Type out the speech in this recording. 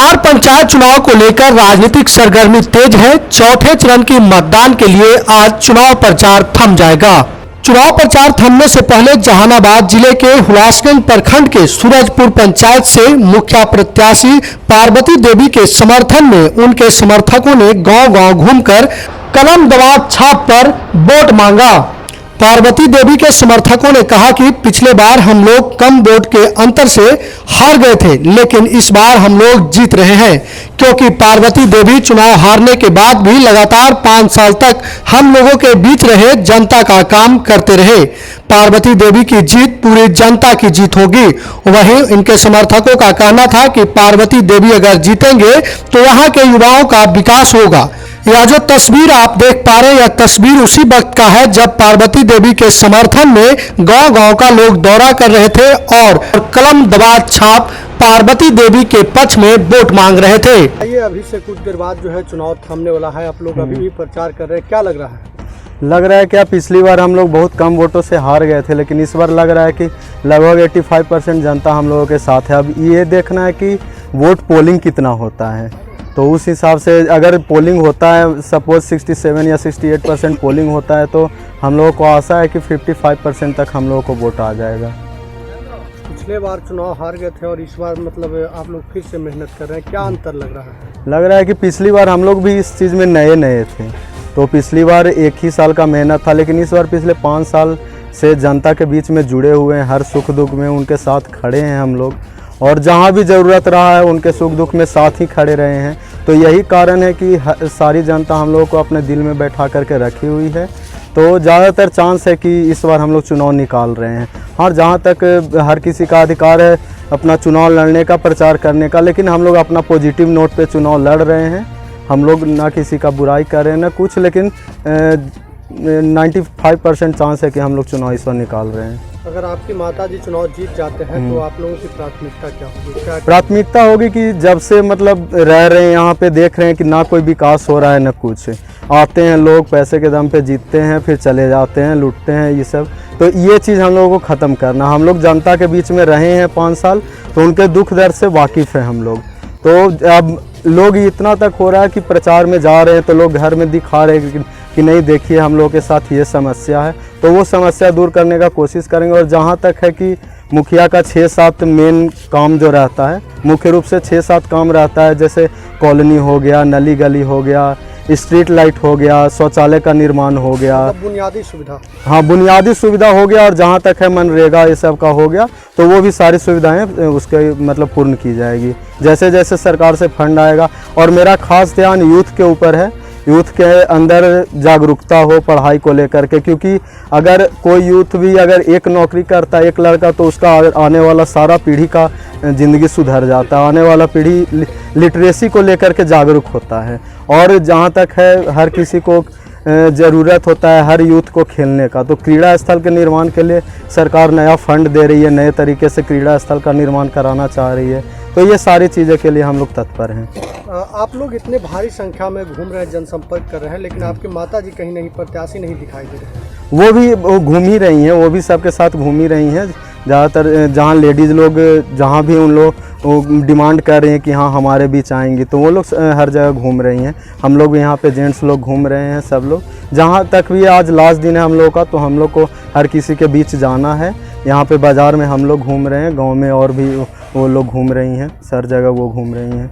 बिहार पंचायत चुनाव को लेकर राजनीतिक सरगर्मी तेज है। चौथे चरण की मतदान के लिए आज चुनाव प्रचार थम जाएगा। चुनाव प्रचार थमने से पहले जहानाबाद जिले के हुलासगंज प्रखंड के सूरजपुर पंचायत से मुखिया प्रत्याशी पार्वती देवी के समर्थन में उनके समर्थकों ने गांव-गांव घूमकर कलम दबाव छाप पर वोट मांगा। पार्वती देवी के समर्थकों ने कहा कि पिछले बार हम लोग कम वोट के अंतर से हार गए थे, लेकिन इस बार हम लोग जीत रहे हैं, क्योंकि पार्वती देवी चुनाव हारने के बाद भी लगातार 5 साल तक हम लोगों के बीच रहे, जनता का काम करते रहे। पार्वती देवी की जीत पूरी जनता की जीत होगी। वहीं इनके समर्थकों का कहना था कि पार्वती देवी अगर जीतेंगे तो यहाँ के युवाओं का विकास होगा। यह जो तस्वीर आप देख पा रहे हैं, यह तस्वीर उसी वक्त का है जब पार्वती देवी के समर्थन में गांव-गांव का लोग दौरा कर रहे थे और कलम दबाव छाप पार्वती देवी के पक्ष में वोट मांग रहे थे। ये अभी से कुछ देर बाद जो है चुनाव थमने वाला है, आप लोग अभी भी प्रचार कर रहे हैं, क्या लग रहा है? लग रहा है कि पिछली बार हम लोग बहुत कम वोटों से हार गए थे, लेकिन इस बार लग रहा है कि लगभग 85% जनता हम लोगों के साथ है। अब ये देखना है कि वोट पोलिंग कितना होता है, तो उस हिसाब से अगर पोलिंग होता है, सपोज 67 या 68% पोलिंग होता है, तो हम लोगों को आशा है कि 55% तक हम लोगों को वोट आ जाएगा। पिछले बार चुनाव हार गए थे और इस बार मतलब आप लोग फिर से मेहनत कर रहे हैं, क्या अंतर लग रहा है? लग रहा है कि पिछली बार हम लोग भी इस चीज़ में नए थे, तो पिछली बार 1 ही साल का मेहनत था, लेकिन इस बार पिछले 5 साल से जनता के बीच में जुड़े हुए हैं, हर सुख दुख में उनके साथ खड़े हैं हम लोग, और जहाँ भी ज़रूरत रहा है उनके सुख दुख में साथ ही खड़े रहे हैं। तो यही कारण है कि सारी जनता हम लोगों को अपने दिल में बैठा करके रखी हुई है। तो ज़्यादातर चांस है कि इस बार हम लोग चुनाव निकाल रहे हैं। हाँ, जहाँ तक हर किसी का अधिकार है अपना चुनाव लड़ने का, प्रचार करने का, लेकिन हम लोग अपना पॉजिटिव नोट पे चुनाव लड़ रहे हैं। हम लोग ना किसी का बुराई कर रहे हैं ना कुछ, लेकिन 95% चांस है कि हम लोग चुनाव इस बार निकाल रहे हैं। अगर आपकी माताजी चुनाव जीत जाते हैं तो आप लोगों की प्राथमिकता क्या होगी? प्राथमिकता होगी कि जब से मतलब रह रहे हैं यहाँ पे, देख रहे हैं कि ना कोई विकास हो रहा है ना कुछ। आते हैं लोग पैसे के दम पे जीतते हैं, फिर चले जाते हैं, लूटते हैं, ये सब। तो ये चीज़ हम लोगों को ख़त्म करना। हम लोग जनता के बीच में रहे हैं 5 साल, तो उनके दुख दर्द से वाकिफ़ हैं हम लोग। तो अब लोग इतना तक हो रहा है कि प्रचार में जा रहे हैं तो लोग घर में दिखा रहे हैं कि नहीं देखिए हम लोगों के साथ ये समस्या है, तो वो समस्या दूर करने का कोशिश करेंगे। और जहाँ तक है कि मुखिया का 6-7 मेन काम जो रहता है, मुख्य रूप से 6-7 काम रहता है, जैसे कॉलोनी हो गया, नली गली हो गया, स्ट्रीट लाइट हो गया, शौचालय का निर्माण हो गया, बुनियादी सुविधा। हाँ, बुनियादी सुविधा हो गया। और जहाँ तक है मनरेगा ये सब का हो गया, तो वो भी सारी सुविधाएं उसके मतलब पूर्ण की जाएगी जैसे जैसे सरकार से फंड आएगा। और मेरा खास ध्यान यूथ के ऊपर है, यूथ के अंदर जागरूकता हो पढ़ाई को लेकर के, क्योंकि अगर कोई यूथ भी अगर एक नौकरी करता है, एक लड़का, तो उसका आने वाला सारा पीढ़ी का ज़िंदगी सुधर जाता है। आने वाला पीढ़ी लिटरेसी को लेकर के जागरूक होता है। और जहाँ तक है हर किसी को ज़रूरत होता है हर यूथ को खेलने का, तो क्रीड़ा स्थल के निर्माण के लिए सरकार नया फंड दे रही है, नए तरीके से क्रीड़ा स्थल का निर्माण कराना चाह रही है। तो ये सारी चीज़ों के लिए हम लोग तत्पर हैं। आप लोग इतने भारी संख्या में घूम रहे हैं, जनसंपर्क कर रहे हैं, लेकिन आपकी माताजी कहीं नहीं, प्रत्याशी नहीं दिखाई दे रहे हैं। वो भी घूम ही रही हैं, वो भी सबके साथ घूम ही रही हैं। ज़्यादातर जहाँ लेडीज़ लोग जहाँ भी उन लोग डिमांड कर रहे हैं कि हाँ हमारे बीच आएंगी, तो वो लोग हर जगह घूम रही हैं। हम लोग भी यहाँ पे जेंट्स लोग घूम रहे हैं, सब लोग। जहाँ तक भी आज लास्ट दिन है हम लोग का, तो हम लोग को हर किसी के बीच जाना है। यहाँ पे बाज़ार में हम लोग घूम रहे हैं, गांव में और भी वो लोग घूम रही हैं, हर जगह वो घूम रही हैं।